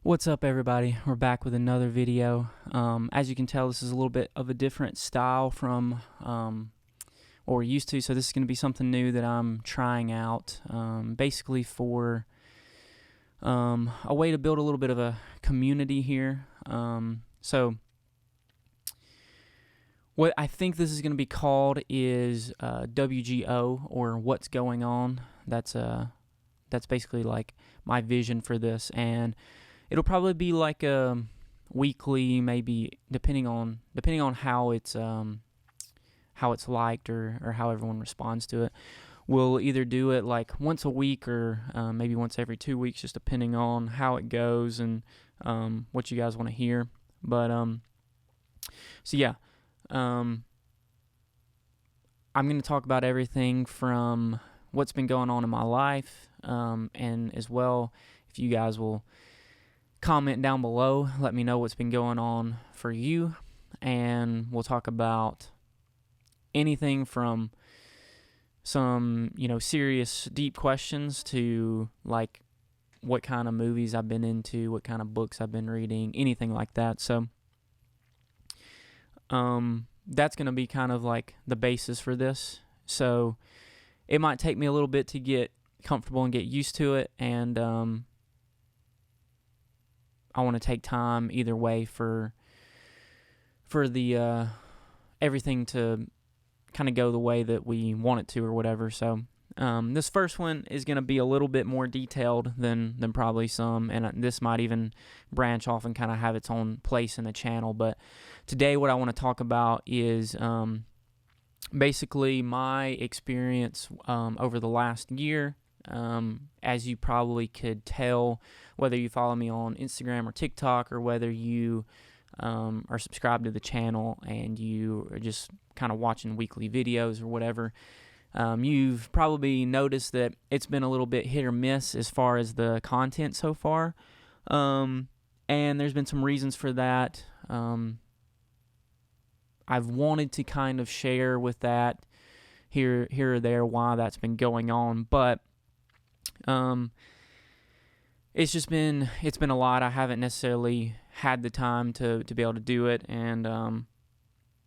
What's up, everybody? We're back with another video. As you can tell, this is a little bit of a different style from what we're used to, so this is going to be something new that I'm trying out, basically for a way to build a little bit of a community here. So what I think this is going to be called is WGO, or What's Going On. That's basically like my vision for this, and it'll probably be like a weekly, maybe depending on how it's liked or how everyone responds to it. We'll either do it like once a week or maybe once every 2 weeks, just depending on how it goes and what you guys want to hear. But so yeah, I'm going to talk about everything from what's been going on in my life, and as well, if you guys will comment down below, let me know what's been going on for you, and we'll talk about anything from some, serious, deep questions to like what kind of movies I've been into, what kind of books I've been reading, anything like that. So that's going to be kind of like the basis for this. So it might take me a little bit to get comfortable and get used to it, and I want to take time either way for the everything to kind of go the way that we want it to or whatever. So this first one is going to be a little bit more detailed than probably some, and this might even branch off and kind of have its own place in the channel. But today what I want to talk about is basically my experience over the last year. As you probably could tell, whether you follow me on Instagram or TikTok, or whether you are subscribed to the channel and you are just kind of watching weekly videos or whatever, you've probably noticed that it's been a little bit hit or miss as far as the content so far, and there's been some reasons for that. I've wanted to kind of share with that here or there why that's been going on, but it's been a lot. I haven't necessarily had the time to be able to do it, and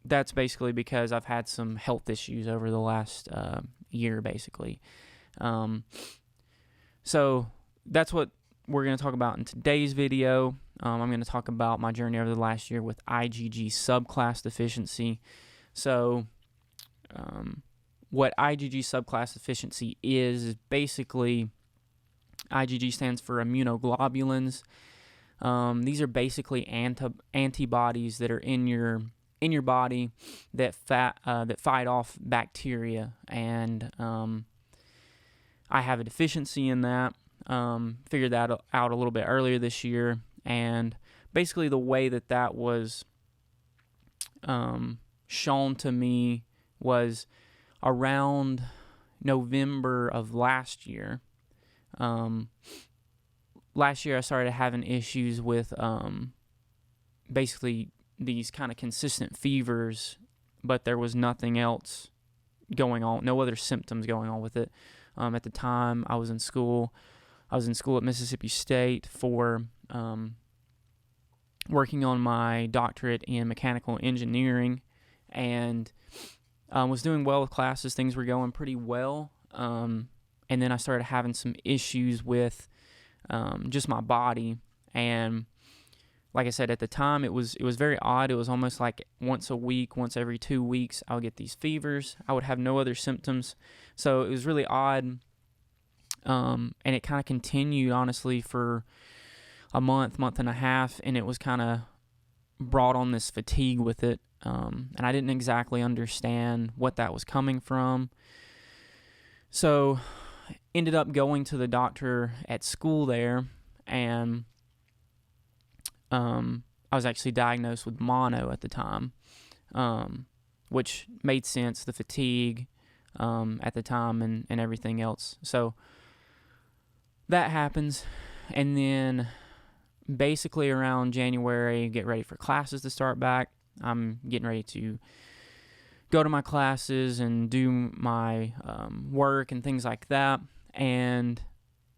that's basically because I've had some health issues over the last year, basically. So that's what we're going to talk about in today's video. I'm going to talk about my journey over the last year with IgG subclass deficiency. So what IgG subclass deficiency is basically, IgG stands for immunoglobulins. These are basically antibodies that are in your body that fight off bacteria, and I have a deficiency in that. Figured that out a little bit earlier this year, and basically the way that was shown to me was around November of last year. Last year I started having issues with basically these kind of consistent fevers, but there was nothing else going on, no other symptoms going on with it. At the time I was in school at Mississippi State for working on my doctorate in mechanical engineering, and was doing well with classes. Things were going pretty well. And then I started having some issues with just my body, and like I said, at the time it was very odd. It was almost like once a week, once every 2 weeks, I would get these fevers. I would have no other symptoms, so it was really odd. And it kind of continued, honestly, for a month and a half, and it was kind of brought on this fatigue with it, and I didn't exactly understand what that was coming from. So ended up going to the doctor at school there, and I was actually diagnosed with mono at the time, which made sense, the fatigue at the time and everything else. So that happens, and then basically around January, get ready for classes to start back. I'm getting ready to go to my classes and do my work and things like that, and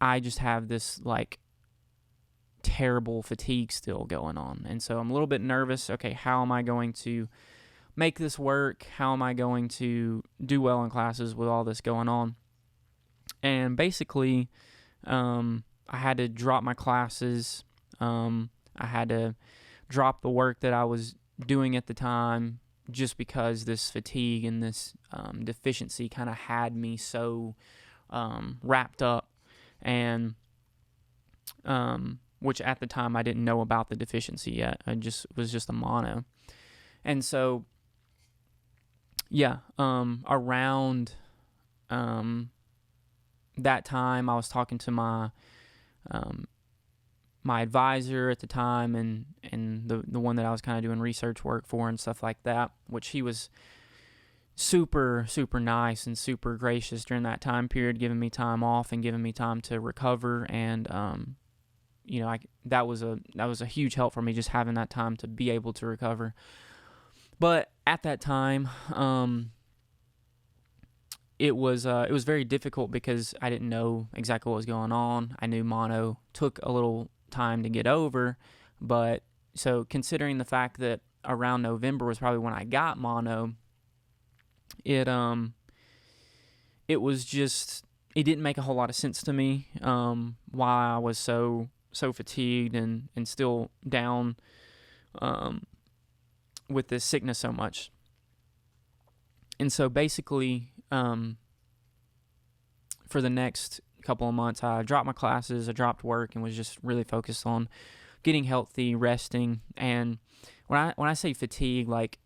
I just have this like terrible fatigue still going on. And so I'm a little bit nervous. Okay, how am I going to make this work? How am I going to do well in classes with all this going on? And basically, I had to drop my classes. I had to drop the work that I was doing at the time, just because this fatigue and this deficiency kind of had me so wrapped up. And which at the time I didn't know about the deficiency yet. It was just a mono. And so, yeah, around that time, I was talking to my advisor at the time, and the one that I was kind of doing research work for and stuff like that, which he was super, super nice and super gracious during that time period, giving me time off and giving me time to recover. And that was a huge help for me, just having that time to be able to recover. But at that time, it was very difficult because I didn't know exactly what was going on. I knew mono took a little time to get over, but so considering the fact that around November was probably when I got mono, it was just, it didn't make a whole lot of sense to me why I was so fatigued and still down with this sickness so much. And so basically, for the next couple of months, I dropped my classes, I dropped work, and was just really focused on getting healthy, resting. And when I say fatigue, like,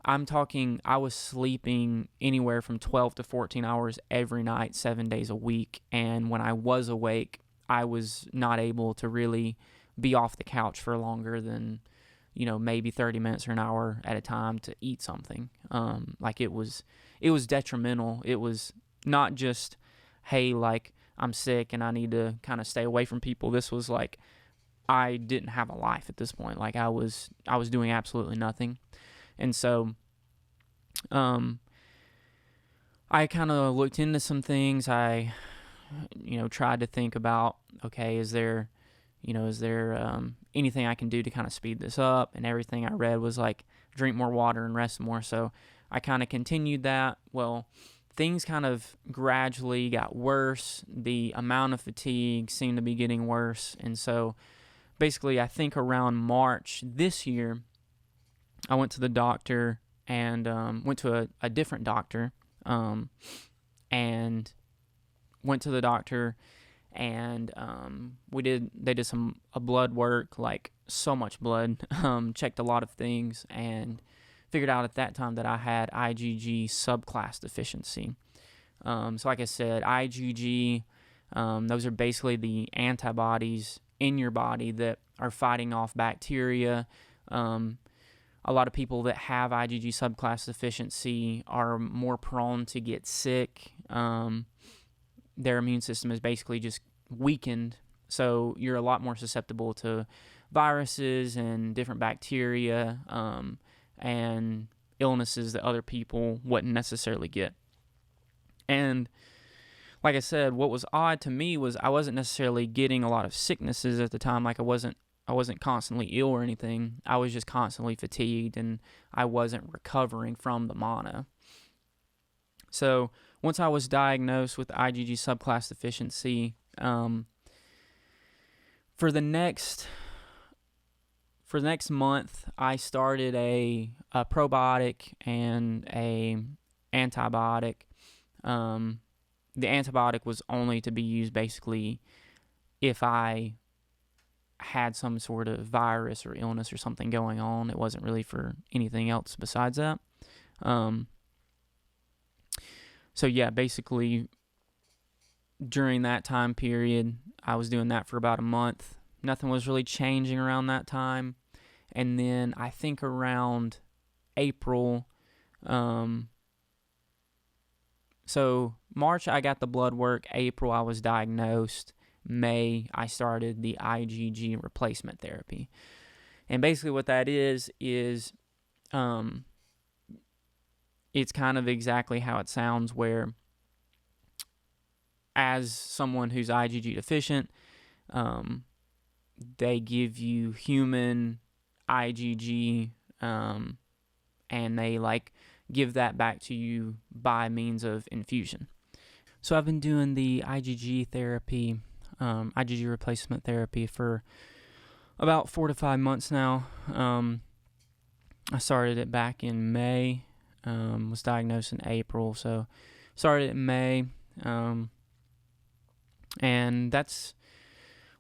I'm talking, I was sleeping anywhere from 12 to 14 hours every night, 7 days a week. And when I was awake, I was not able to really be off the couch for longer than, maybe 30 minutes or an hour at a time to eat something. Like, it was detrimental. It was not just, hey, like, I'm sick and I need to kind of stay away from people. This was like, I didn't have a life at this point. Like, I was doing absolutely nothing. And so, I kind of looked into some things. I, tried to think about, okay, is there anything I can do to kind of speed this up? And everything I read was like, drink more water and rest more. So I kind of continued that. Well, things kind of gradually got worse. The amount of fatigue seemed to be getting worse. And so basically, I think around March this year, I went to the doctor and went to a different doctor and went to the doctor and they did some blood work, like so much blood, checked a lot of things, and figured out at that time that I had IgG subclass deficiency. So like I said, IgG, those are basically the antibodies in your body that are fighting off bacteria. A lot of people that have IgG subclass deficiency are more prone to get sick. Their immune system is basically just weakened, so you're a lot more susceptible to viruses and different bacteria and illnesses that other people wouldn't necessarily get. And like I said, what was odd to me was I wasn't necessarily getting a lot of sicknesses at the time. Like, I wasn't constantly ill or anything. I was just constantly fatigued, and I wasn't recovering from the mono. So once I was diagnosed with IgG subclass deficiency, for the next month, I started a probiotic and a antibiotic. The antibiotic was only to be used basically if I had some sort of virus or illness or something going on. It wasn't really for anything else besides that. So yeah, basically during that time period, I was doing that for about a month. Nothing was really changing around that time. And then I think around April, so March I got the blood work, April I was diagnosed, May I started the IgG replacement therapy. And basically what that is it's kind of exactly how it sounds, where as someone who's IgG deficient, they give you human IgG, and they like give that back to you by means of infusion. So I've been doing the IgG therapy, IgG replacement therapy for about 4 to 5 months now. I started it back in May, was diagnosed in April, so started in May, and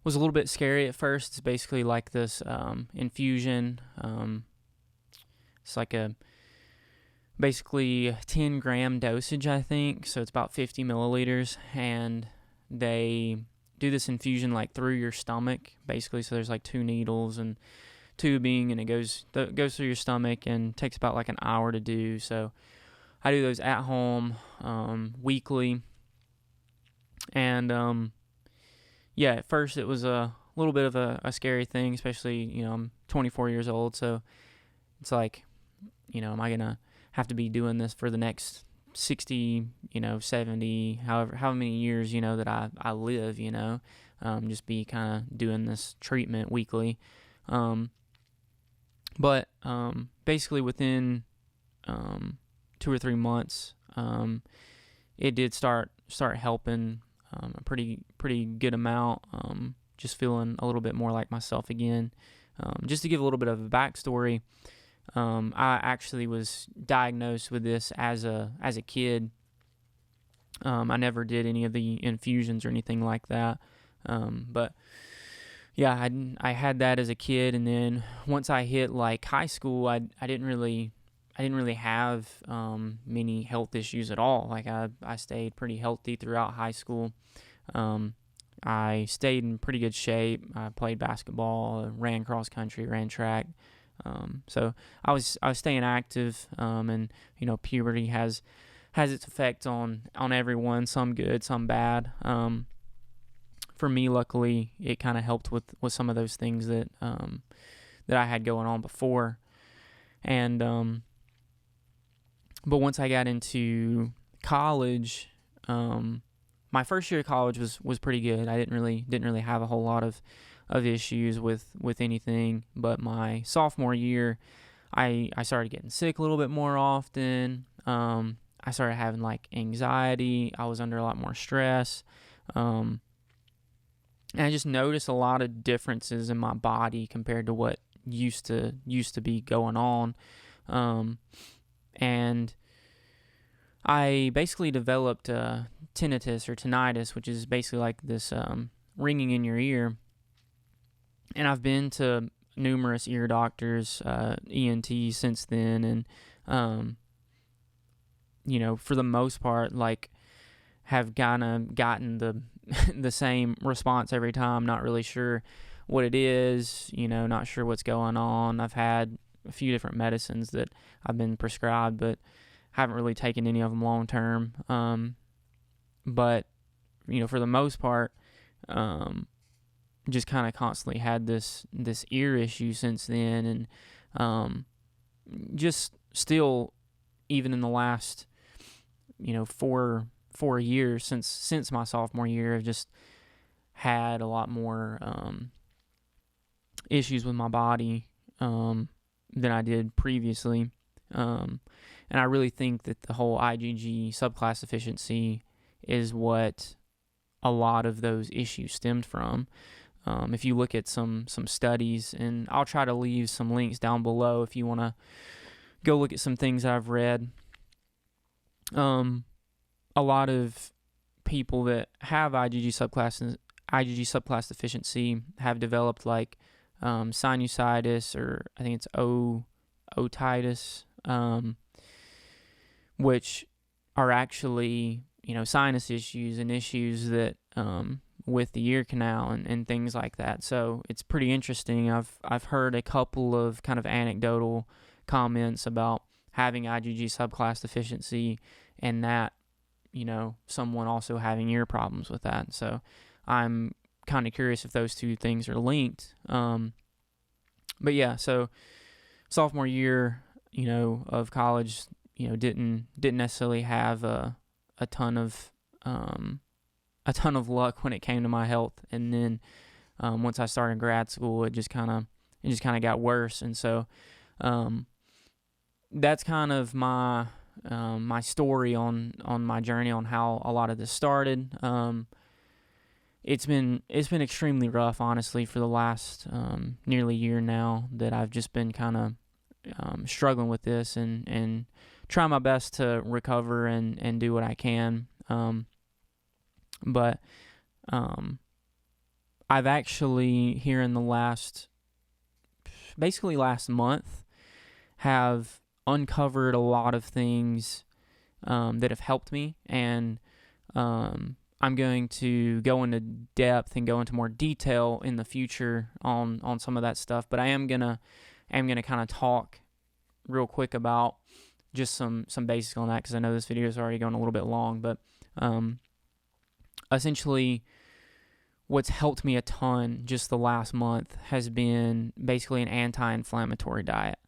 was a little bit scary at first. It's basically like this infusion. It's like a basically 10-gram dosage, I think, so it's about 50 milliliters, and they do this infusion like through your stomach, basically. So there's like 2 needles and tubing, and it goes through your stomach and takes about like an hour to do. So I do those at home weekly, and yeah, at first it was a little bit of a scary thing, especially, I'm 24 years old, so it's like, am I gonna have to be doing this for the next 60, 70, however many years, that I live, just be kind of doing this treatment weekly. But basically within 2 or 3 months, it did start helping a pretty good amount, just feeling a little bit more like myself again. Just to give a little bit of a backstory, I actually was diagnosed with this as a kid. I never did any of the infusions or anything like that, but yeah, I had that as a kid, and then once I hit like high school, I didn't really have many health issues at all. Like I stayed pretty healthy throughout high school. I stayed in pretty good shape. I played basketball, ran cross country, ran track. So I was staying active, and puberty has its effect on everyone. Some good, some bad. For me, luckily, it kind of helped with some of those things that I had going on before, and but once I got into college, my first year of college was pretty good. I didn't really have a whole lot of issues with anything, but my sophomore year, I started getting sick a little bit more often. I started having like anxiety. I was under a lot more stress. And I just noticed a lot of differences in my body compared to what used to be going on. And I basically developed tinnitus or tinnitus, which is basically like this ringing in your ear. And I've been to numerous ear doctors, ENT, since then, and for the most part, like, have kind of gotten the same response every time. Not really sure what it is, not sure what's going on. I've had a few different medicines that I've been prescribed, but haven't really taken any of them long term. But for the most part, just kind of constantly had this ear issue since then, and just still, even in the last 4 years since my sophomore year, I've just had a lot more issues with my body than I did previously, and I really think that the whole IgG subclass deficiency is what a lot of those issues stemmed from. If you look at some studies, and I'll try to leave some links down below if you want to go look at some things I've read. A lot of people that have IgG subclass deficiency have developed like sinusitis, or I think it's otitis, which are actually sinus issues and issues that with the ear canal and things like that. So it's pretty interesting. I've heard a couple of kind of anecdotal comments about having IgG subclass deficiency, and that someone also having ear problems with that. So I'm kind of curious if those two things are linked. But yeah, so sophomore year, of college, didn't necessarily have a ton of luck when it came to my health, and then once I started grad school, it just kind of got worse. And so that's kind of my my story on my journey on how a lot of this started. It's been extremely rough, honestly, for the last nearly year now, that I've just been kind of struggling with this and trying my best to recover and do what I can. But I've actually, here in the last month, have uncovered a lot of things that have helped me, and I'm going to go into depth and go into more detail in the future on some of that stuff. But I am gonna kind of talk real quick about just some basics on that, because I know this video is already going a little bit long. But essentially, what's helped me a ton just the last month has been basically an anti-inflammatory diet.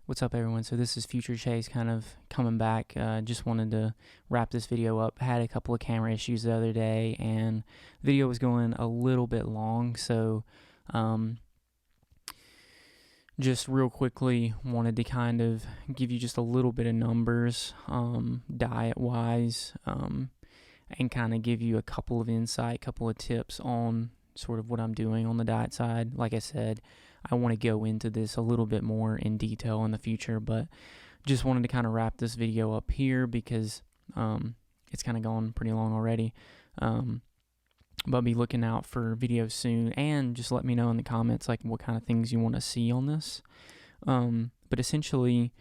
What's up, everyone? So this is Future Chase kind of coming back. Just wanted to wrap this video up. Had a couple of camera issues the other day, and the video was going a little bit long. So just real quickly, wanted to kind of give you just a little bit of numbers diet-wise, and kind of give you a couple of insight, couple of tips on sort of what I'm doing on the diet side. Like I said, I want to go into this a little bit more in detail in the future, but just wanted to kind of wrap this video up here because it's kind of gone pretty long already. But be looking out for videos soon, and just let me know in the comments like what kind of things you want to see on this. But essentially,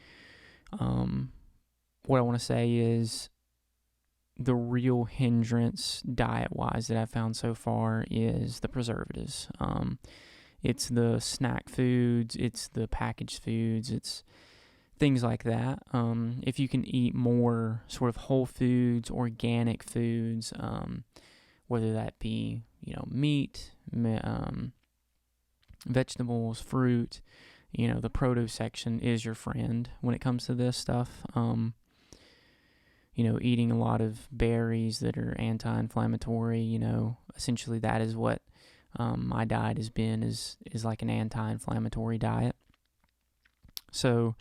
what I want to say is the real hindrance diet-wise that I've found so far is the preservatives. It's the snack foods, it's the packaged foods, it's things like that. If you can eat more sort of whole foods, organic foods, whether that be, meat, vegetables, fruit, the produce section is your friend when it comes to this stuff. Eating a lot of berries that are anti-inflammatory, essentially that is what my diet has been, is like an anti-inflammatory diet. So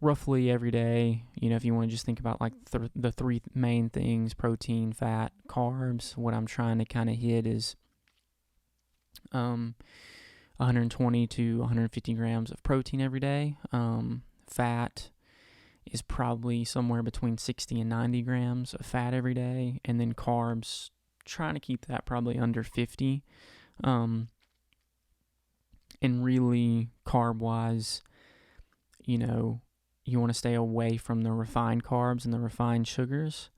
roughly every day, if you want to just think about like the three main things: protein, fat, carbs, what I'm trying to kind of hit is 120 to 150 grams of protein every day. Fat is probably somewhere between 60 and 90 grams of fat every day. And then carbs, trying to keep that probably under 50. And really, carb-wise, you want to stay away from the refined carbs and the refined sugars.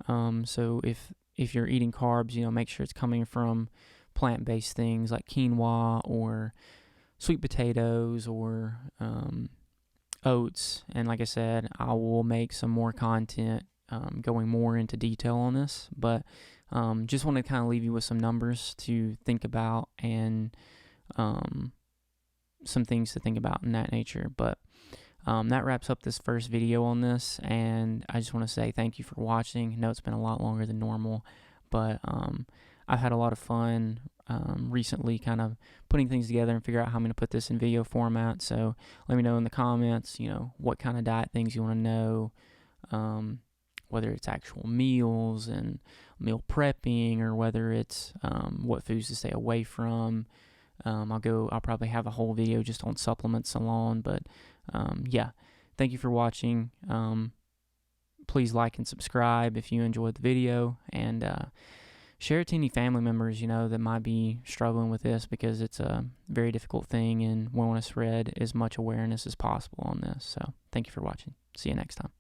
So if you're eating carbs, make sure it's coming from plant-based things like quinoa or sweet potatoes or oats. And like I said, I will make some more content going more into detail on this, but just want to kind of leave you with some numbers to think about and some things to think about in that nature. But that wraps up this first video on this, and I just want to say thank you for watching. I know it's been a lot longer than normal, but I've had a lot of fun recently kind of putting things together and figure out how I'm going to put this in video format. So let me know in the comments, what kind of diet things you want to know, whether it's actual meals and meal prepping, or whether it's what foods to stay away from. I'll probably have a whole video just on supplements alone, but yeah, thank you for watching. Please like and subscribe if you enjoyed the video, and share it to any family members that might be struggling with this, because it's a very difficult thing, and we want to spread as much awareness as possible on this. So thank you for watching. See you next time.